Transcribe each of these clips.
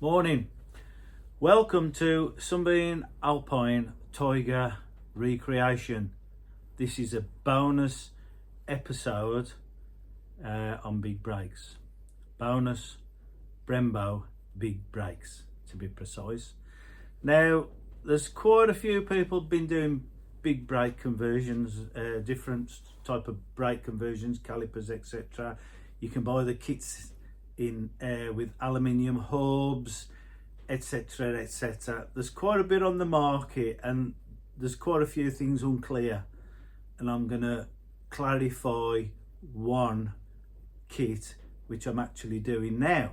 Morning. Welcome to Sunbeam Alpine Tiger Recreation. This is a bonus episode on big brakes. Bonus Brembo big brakes, to be precise. Now, there's quite a few people been doing big brake conversions, different type of brake conversions, calipers, etc. You can buy the kits in with aluminium hubs, etc, etc. There's quite a bit on the market and there's quite a few things unclear, and I'm going to clarify one kit which I'm actually doing now.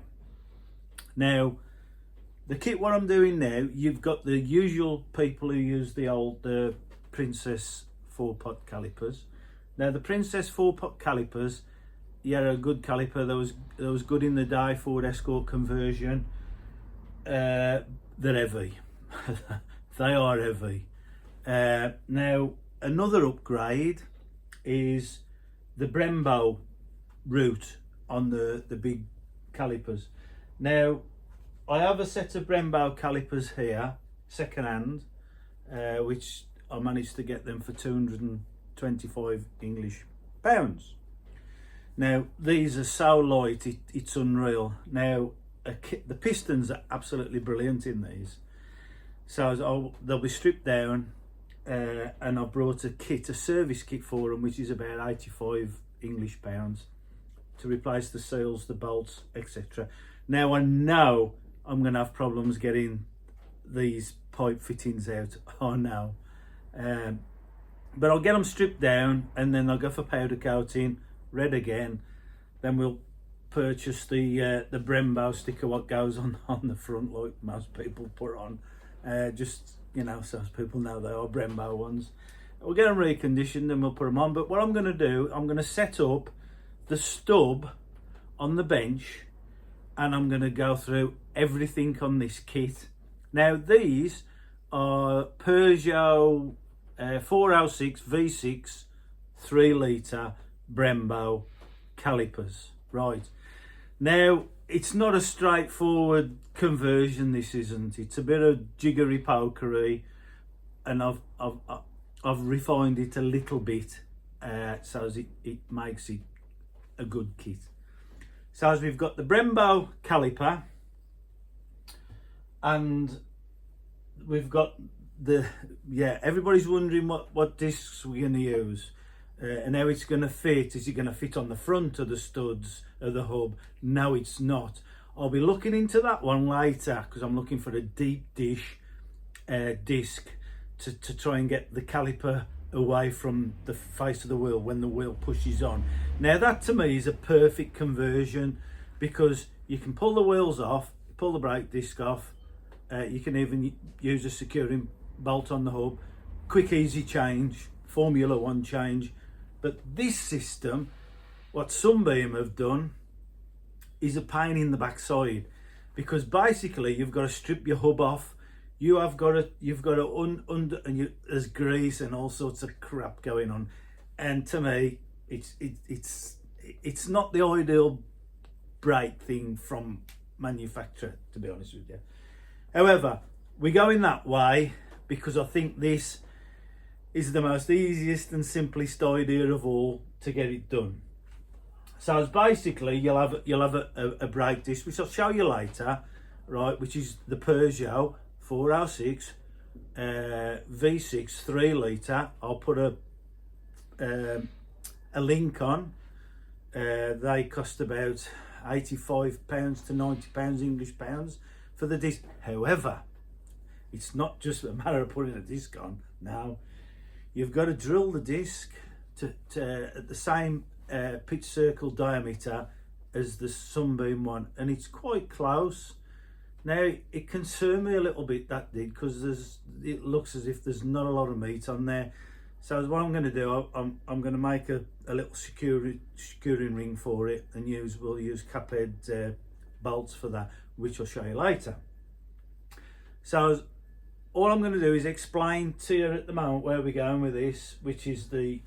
Now, the kit what I'm doing now, you've got the usual people who use the old Princess 4-pot calipers. Now the Princess 4-pot calipers, yeah, a good caliper. That was good in the day. Ford Escort conversion. They're heavy. They are heavy. Now another upgrade is the Brembo route on the big calipers. Now I have a set of Brembo calipers here, second hand, which I managed to get them for 225 English pounds. Now these are so light, it's unreal. Now the pistons are absolutely brilliant in these, so they'll be stripped down, and I brought a kit, a service kit for them, which is about 85 English pounds, to replace the seals, the bolts, etc. Now I know I'm going to have problems getting these pipe fittings out. I know, but I'll get them stripped down and then I'll go for powder coating, red again. Then we'll purchase the Brembo sticker what goes on the front, like most people put on, just, you know, so people know they are Brembo ones. We'll get them reconditioned and we'll put them on. But what I'm going to do, I'm going to set up the stub on the bench and I'm going to go through everything on this kit. Now these are Peugeot 406 V6 3 litre Brembo calipers. Right, now it's not a straightforward conversion, this isn't. It's a bit of jiggery pokery, and I've refined it a little bit, so as it makes it a good kit. So as we've got the Brembo caliper, and we've got everybody's wondering what discs we're going to use, and how it's going to fit. Is it going to fit on the front of the studs of the hub? No, it's not. I'll be looking into that one later, because I'm looking for a deep dish disc to try and get the caliper away from the face of the wheel when the wheel pushes on. Now that to me is a perfect conversion, because you can pull the wheels off, pull the brake disc off, you can even use a securing bolt on the hub, quick easy change, Formula 1 change. But this system, what Sunbeam have done, is a pain in the backside, because basically you've got to strip your hub off. You've got to under, and there's grease and all sorts of crap going on. And to me, it's not the ideal brake thing from manufacturer, to be honest with you. However, we're going that way because I think this is the most easiest and simplest idea of all to get it done. So it's basically you'll have a brake disc, which I'll show you later, right? Which is the Peugeot 406 V6 3 litre. I'll put a link on. They cost about £85 to £90 English pounds for the disc. However, it's not just a matter of putting a disc on. Now you've got to drill the disc to at the same pitch circle diameter as the Sunbeam one, and it's quite close. Now it concerned me a little bit, that did, because it looks as if there's not a lot of meat on there. So what I'm going to do, I'm going to make a little securing ring for it, and we'll use caphead bolts for that, which I'll show you later. So all I'm going to do is explain to you at the moment where we're going with this, which is the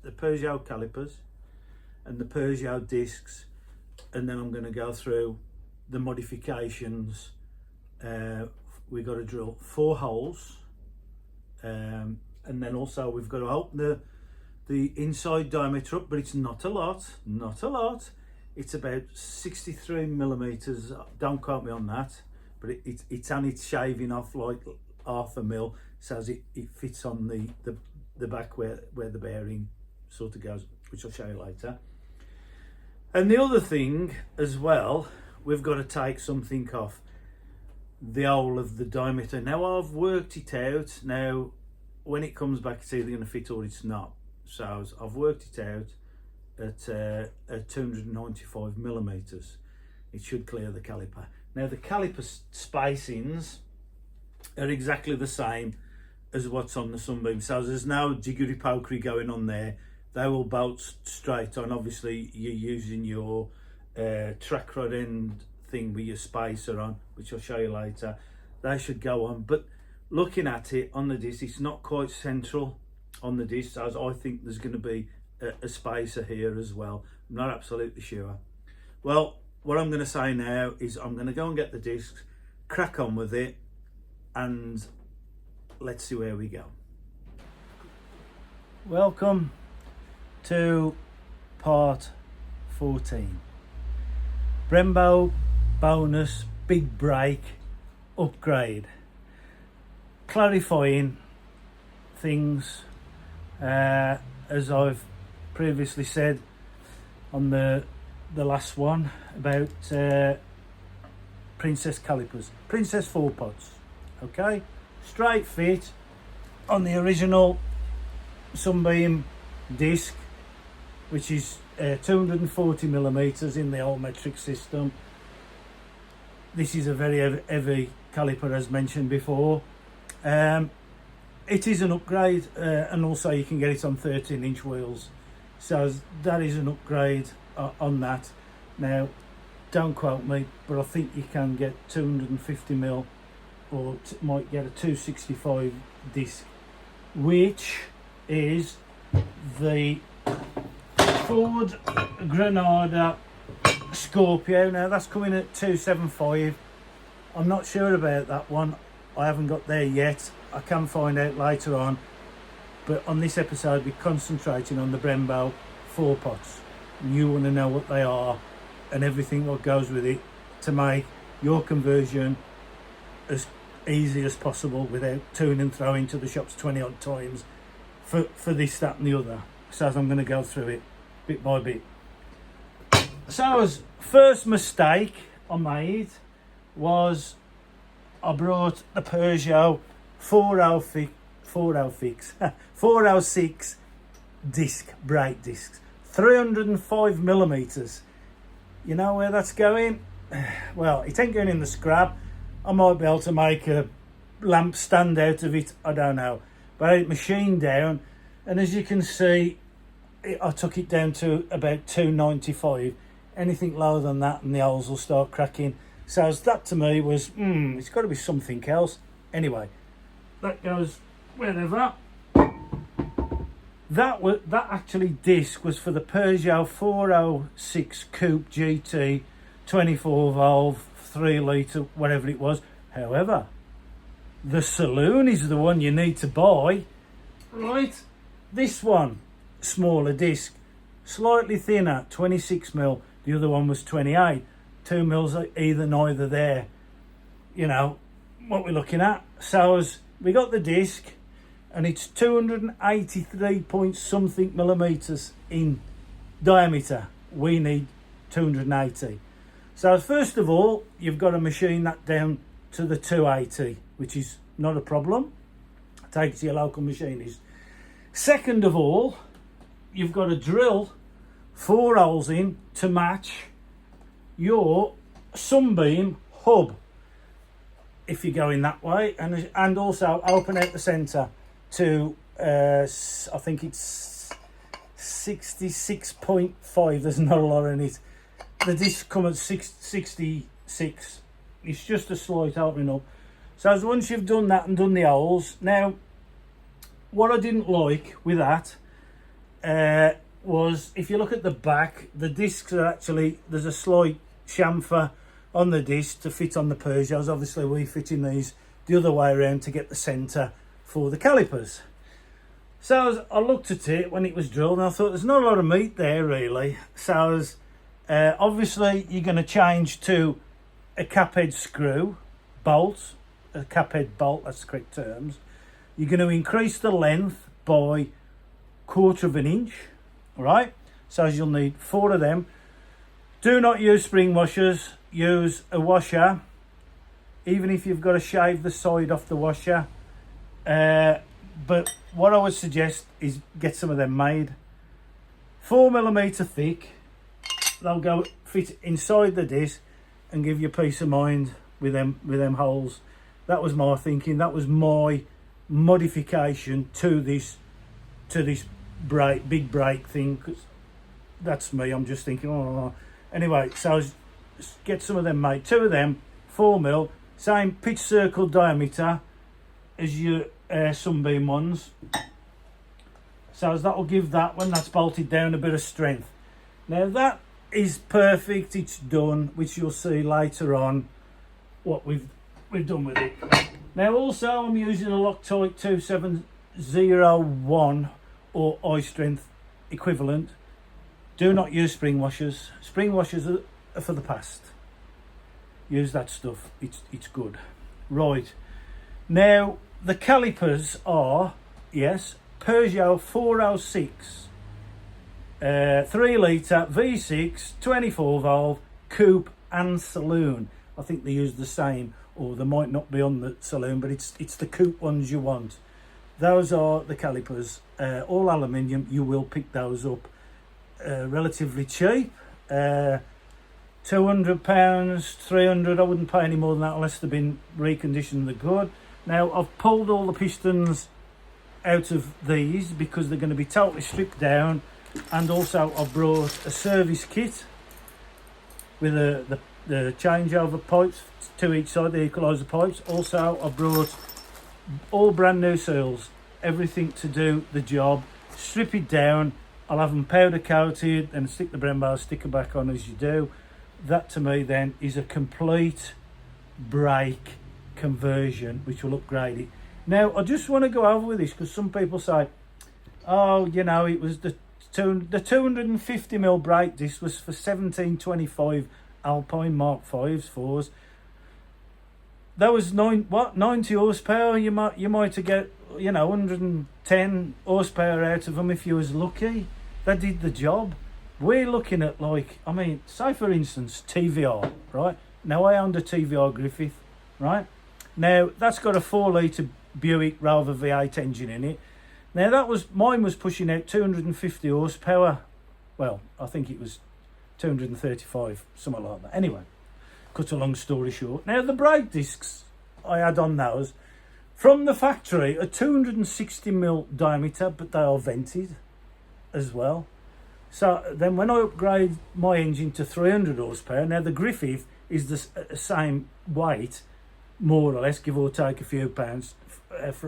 Peugeot calipers and the Peugeot discs, and then I'm going to go through the modifications, we've got to drill 4 holes, and then also we've got to open the inside diameter up, but it's not a lot, it's about 63 millimeters, don't quote me on that, but it's only shaving off like half a mil, so as it fits on the back where the bearing sort of goes, which I'll show you later. And the other thing as well, we've got to take something off the whole of the diameter. Now I've worked it out. Now when it comes back, it's either going to fit or it's not. So I've worked it out at 295 millimeters. It should clear the caliper. Now the caliper spacings are exactly the same as what's on the Sunbeam, so there's no jiggery pokery going on there. They will bolt straight on. Obviously you're using your track rod end thing with your spacer on, which I'll show you later. They should go on, but looking at it on the disc, it's not quite central on the disc, as I think there's going to be a spacer here as well. I'm not absolutely sure. Well, what I'm going to say now is I'm going to go and get the discs, crack on with it, and let's see where we go. Welcome to part 14. Brembo bonus big brake upgrade. Clarifying things, as I've previously said on the last one about Princess calipers, Princess 4 pods. Okay, straight fit on the original Sunbeam disc, which is 240 millimeters in the old metric system. This is a very heavy caliper, as mentioned before. It is an upgrade, and also you can get it on 13-inch wheels, so that is an upgrade on that. Now don't quote me, but I think you can get 250 mil, or might get a 265 disc, which is the Ford Granada Scorpio. Now that's coming at 275. I'm not sure about that one, I haven't got there yet. I can find out later on, but on this episode we're concentrating on the Brembo 4 pots. You want to know what they are and everything what goes with it to make your conversion as easy as possible without toing and throwing to the shops 20 odd times for this, that and the other. So as I'm going to go through it bit by bit. So as first mistake I made was I brought the Peugeot 406 disc, brake discs, 305 millimeters. You know where that's going? Well, it ain't going in the scrap. I might be able to make a lamp stand out of it, I don't know, but I had it machined down, and as you can see, I took it down to about 295. Anything lower than that and the holes will start cracking. So that to me was, it's got to be something else. Anyway, that goes wherever. That actually disc was for the Peugeot 406 Coupe GT, 24 valve, 3 litre, whatever it was. However, the saloon is the one you need to buy, right? This one, smaller disc, slightly thinner, 26 mil. The other one was 28. 2 mils neither there. You know what we're looking at. So as we got the disc, and it's 283 point something millimeters in diameter. We need 280. So first of all, you've got to machine that down to the 280, which is not a problem. Take it to your local machinist. Second of all, you've got to drill 4 holes in to match your Sunbeam hub, if you're going that way, and also open out the centre to I think it's 66.5. There's not a lot in it. The disc come at 66. It's just a slight opening up. So as once you've done that and done the holes, now what I didn't like with that was, if you look at the back, the discs are actually, there's a slight chamfer on the disc to fit on the Peugeots. Obviously we fitting these the other way around to get the centre for the calipers. So I looked at it when it was drilled and I thought there's not a lot of meat there really. So obviously you're going to change to a cap head screw bolt, a cap head bolt, that's the correct terms. You're going to increase the length by 1/4 of an inch, right? So you'll need 4 of them. Do not use spring washers, use a washer, even if you've got to shave the side off the washer. But what I would suggest is get some of them made. 4mm thick. They'll go fit inside the disc and give you peace of mind with them holes. That was my thinking. That was my modification to this big brake thing. 'Cause that's me. I'm just thinking. Oh. Anyway, so get some of them made. 2 of them, 4mm, same pitch circle diameter as your Sunbeam ones. So that'll give that, when that's bolted down, a bit of strength. Now that is perfect. It's done, which you'll see later on what we've done with it. Now also I'm using a Loctite 2701 or eye strength equivalent. Do not use spring washers. Spring washers are for the past. Use that stuff. It's good. Right. Now the calipers are, yes, Peugeot 406 3 litre V6 24 valve coupe and saloon. I think they use the same, or they might not be on the saloon, but it's the coupe ones you want. Those are the calipers, all aluminium. You will pick those up relatively cheap, £200, 300. I wouldn't pay any more than that unless they've been reconditioned. They're good. Now I've pulled all the pistons out of these because they're going to be totally stripped down, and also I've brought a service kit with the changeover pipes to each side, the equaliser pipes. Also I've brought all brand new seals, everything to do the job. Strip it down. I'll have them powder coated and stick the Brembo sticker back on as you do. That to me then is a complete brake conversion, which will upgrade it. Now I just want to go over with this because some people say, oh, you know, it was the 250mm brake disc was for 1725 Alpine Mark 5s 4s. That was 90 horsepower. You might have get, 110 horsepower out of them if you was lucky. That did the job. We're looking at, like, I mean, say for instance TVR, right? Now I owned a TVR Griffith, right? Now that's got a 4 litre Buick Rover V8 engine in it. Now mine was pushing out 250 horsepower. Well, I think it was 235, something like that. Anyway, cut a long story short. Now the brake discs I had on those from the factory are 260mm diameter, but they are vented as well. So then when I upgrade my engine to 300 horsepower, now the Griffith is the same weight, more or less, give or take a few pounds,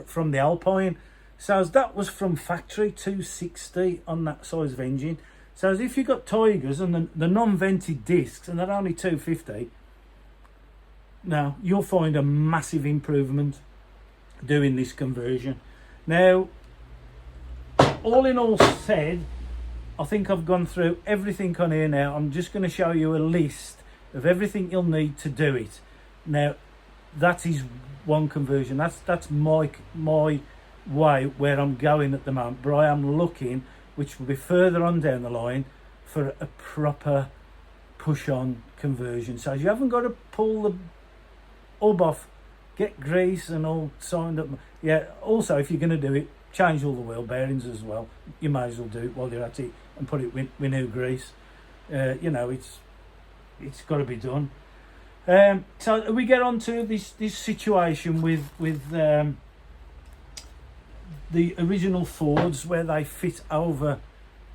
from the Alpine. So that was from factory, 260 on that size of engine. So as if you've got Tigers and the non-vented discs and they're only 250, now you'll find a massive improvement doing this conversion. Now, all in all said, I think I've gone through everything on here now. I'm just going to show you a list of everything you'll need to do it. Now, that is one conversion. That's my way where I'm going at the moment. But I am looking, which will be further on down the line, for a proper push-on conversion. So you haven't got to pull the hub off, get grease and all signed up. Yeah, also if you're going to do it, change all the wheel bearings as well. You may as well do it while you're at it and put it with new grease. It's got to be done. So we get on to this situation with the original Fords where they fit over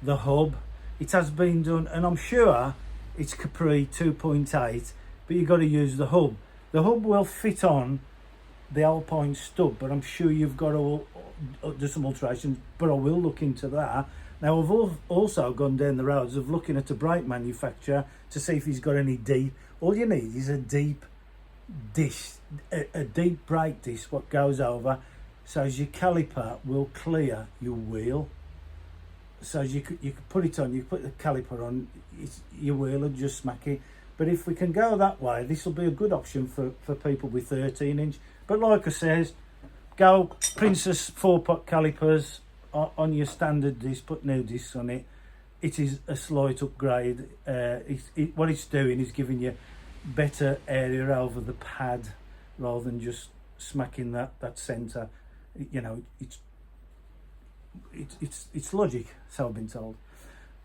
the hub. It has been done, and I'm sure it's Capri 2.8, but you've got to use the hub. The hub will fit on the Alpine stub, but I'm sure you've got to do some alterations, but I will look into that. Now I've also gone down the roads of looking at a brake manufacturer to see if he's got any deep. All you need is a deep disc, a deep brake disc what goes over, so as your caliper will clear your wheel. So as you could put it on, you put the caliper on, your wheel will just smack it. But if we can go that way, this will be a good option for people with 13-inch. But like I says, go Princess 4-pot calipers on your standard disc, put new discs on it. It is a slight upgrade. What it's doing is giving you better area over the pad rather than just smacking that centre. You know, it's logic, so I've been told.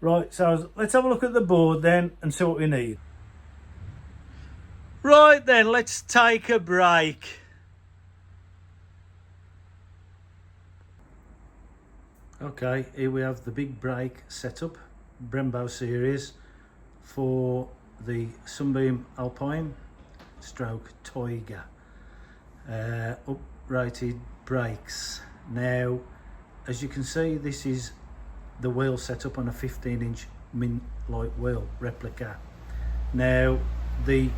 Right, so let's have a look at the board then and see what we need. Right then, let's take a break. Okay, here we have the big brake setup, Brembo series for the Sunbeam Alpine stroke Tiger uprated brakes. Now, as you can see, this is the wheel setup on a 15-inch min light wheel replica. Now, the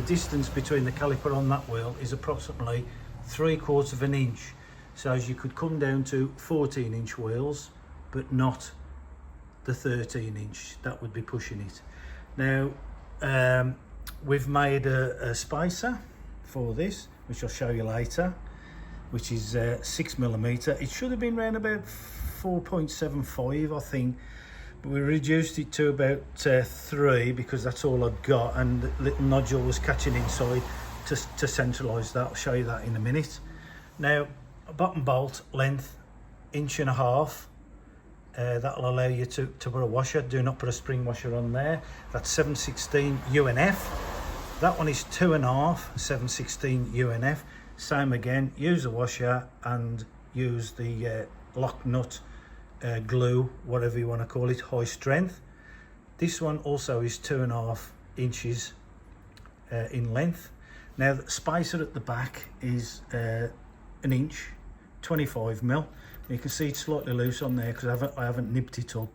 distance between the caliper on that wheel is approximately 3/4 of an inch. So as you could come down to 14-inch wheels, but not the 13-inch. That would be pushing it. Now, we've made a spacer for this, which I'll show you later, which is 6mm. It should have been around about 4.75, I think, but we reduced it to about 3 because that's all I'd got, and the little nodule was catching inside to centralise that. I'll show you that in a minute. Now, a bottom bolt length 1.5 inches. That'll allow you to put a washer. Do not put a spring washer on there. That's 7/16 UNF. That one is 2.5 7/16 UNF. Same again, use a washer and use the lock nut glue, whatever you want to call it, high strength. This one also is 2.5 inches in length. Now the spacer at the back is 1 inch, 25mm. You can see it's slightly loose on there because I haven't nipped it up.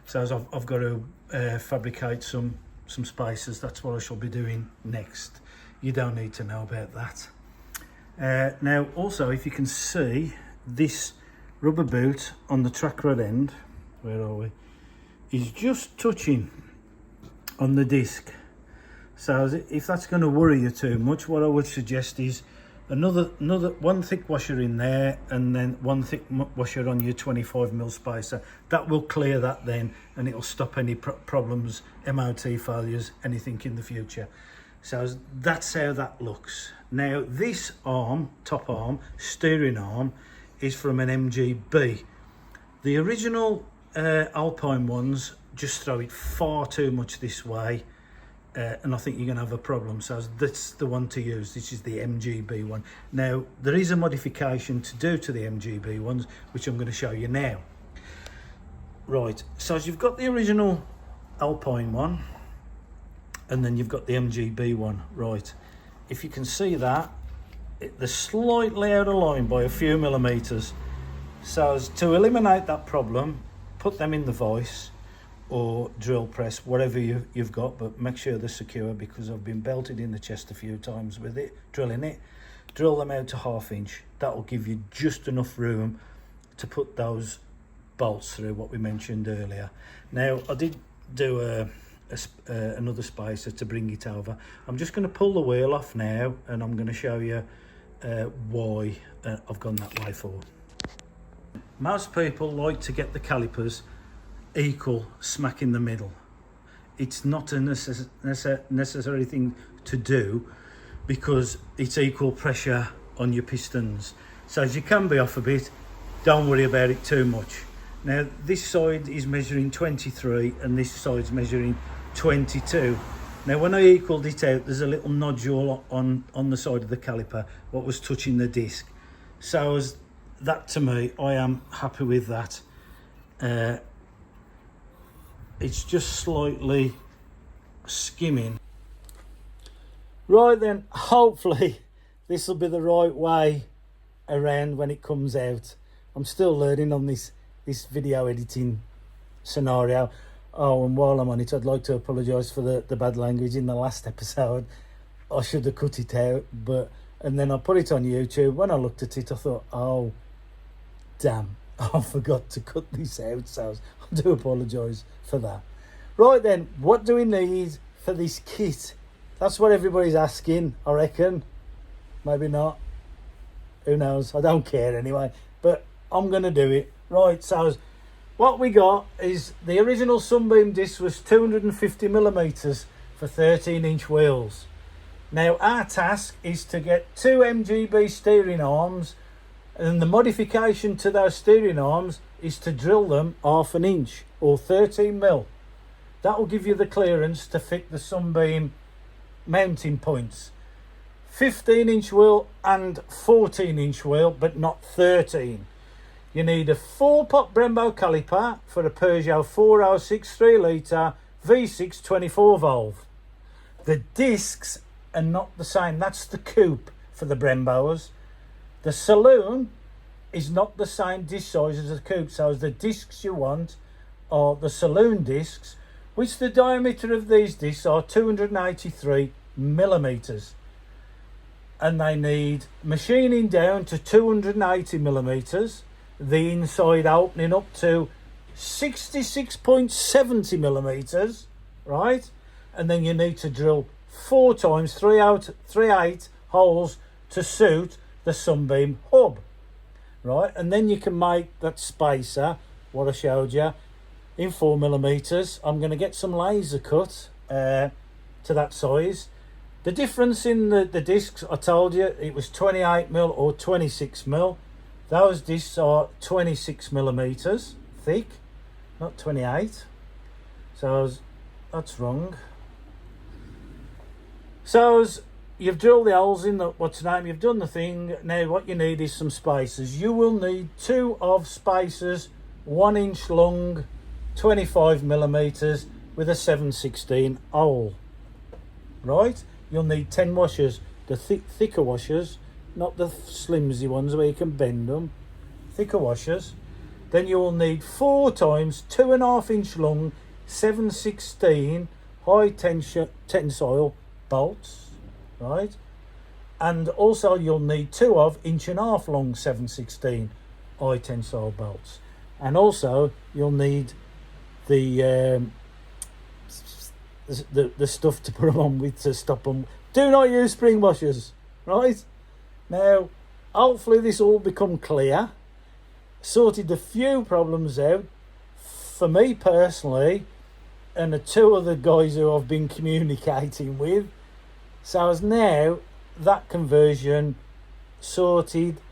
So as I've got to fabricate some spacers. That's what I shall be doing next. You don't need to know about that. Now also, if you can see, this rubber boot on the track rod end, where are we, is just touching on the disc. So if that's going to worry you too much, what I would suggest is another one thick washer in there, and then one thick washer on your 25mm spacer. That will clear that then, and it'll stop any problems, MOT failures, anything in the future. So that's how that looks. Now this arm, top arm, steering arm, is from an MGB. The original Alpine ones just throw it far too much this way, and I think you're going to have a problem. So that's the one to use. This is the MGB one. Now there is a modification to do to the MGB ones, which I'm going to show you now. Right, so as you've got the original Alpine one, and then you've got the MGB one. Right, if you can see that, they're slightly out of line by a few millimeters. So as to eliminate that problem, put them in the vise or drill press, whatever you've got, but make sure they're secure, because I've been belted in the chest a few times with it, drilling it. Drill them out to 1/2 inch. That will give you just enough room to put those bolts through, what we mentioned earlier. Now I did do another spacer to bring it over. I'm just going to pull the wheel off now, and I'm going to show you why I've gone that way for. Most people like to get the calipers equal, smack in the middle. It's not a necessary thing to do, because it's equal pressure on your pistons. So as you can be off a bit, don't worry about it too much. Now this side is measuring 23 and this side's measuring 22. Now when I equaled it out, there's a little nodule on the side of the caliper what was touching the disc. So as that, to me, I am happy with that. It's just slightly skimming. Right then, hopefully this will be the right way around when it comes out. I'm still learning on this this video editing scenario. Oh, and while I'm on it, I'd like to apologise for the bad language in the last episode. I should have cut it out, and then I put it on YouTube. When I looked at it, I thought, oh, damn, I forgot to cut this out, so I do apologise for that. Right then, what do we need for this kit? That's what everybody's asking, I reckon. Maybe not. Who knows? I don't care anyway, but I'm going to do it. Right, so what we got is the original Sunbeam disc was 250mm for 13-inch wheels. Now our task is to get 2 MGB steering arms, and the modification to those steering arms is to drill them 1/2 inch or 13mm. That will give you the clearance to fit the Sunbeam mounting points. 15-inch wheel and 14-inch wheel, but not 13. You need a 4-pot Brembo caliper for a Peugeot 406 3-litre V6 24 valve. The discs are not the same. That's the coupe for the Brembos. The saloon is not the same disc size as the coupe, so the discs you want are the saloon discs, which the diameter of these discs are 283mm, and they need machining down to 280mm, the inside opening up to 66.70mm, right? And then you need to drill 4 times 3/8 holes to suit the Sunbeam hub, right? And then you can make that spacer, what I showed you, in 4mm. I'm going to get some laser cut to that size. The difference in the discs, I told you, it was 28mm or 26mm. Those discs are 26mm thick, not 28. So that's wrong. So you've drilled the holes in the, you've done the thing. Now what you need is some spacers. You will need 2 of spacers, 1 inch long, 25mm with a 7/16 hole, right? You'll need 10 washers, the thicker washers, not the slimsy ones where you can bend them, thicker washers. Then you will need 4 times 2.5 inch long 7/16 high tensile bolts, right? And also you'll need 2 of 1.5 inch long 7/16 high tensile bolts. And also you'll need the stuff to put them on with to stop them. Do not use spring washers, right? Now, hopefully this all become clear. Sorted a few problems out for me personally, and the 2 other guys who I've been communicating with. So as now that conversion sorted,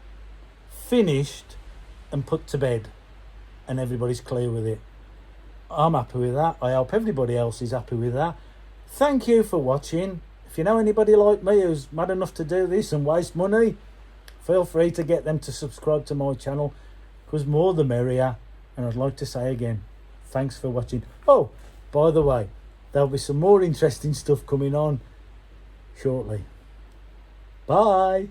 finished, and put to bed, and everybody's clear with it. I'm happy with that. I hope everybody else is happy with that. Thank you for watching. If you know anybody like me who's mad enough to do this and waste money, feel free to get them to subscribe to my channel, because more the merrier. And I'd like to say again, thanks for watching. Oh, by the way, there'll be some more interesting stuff coming on shortly. Bye.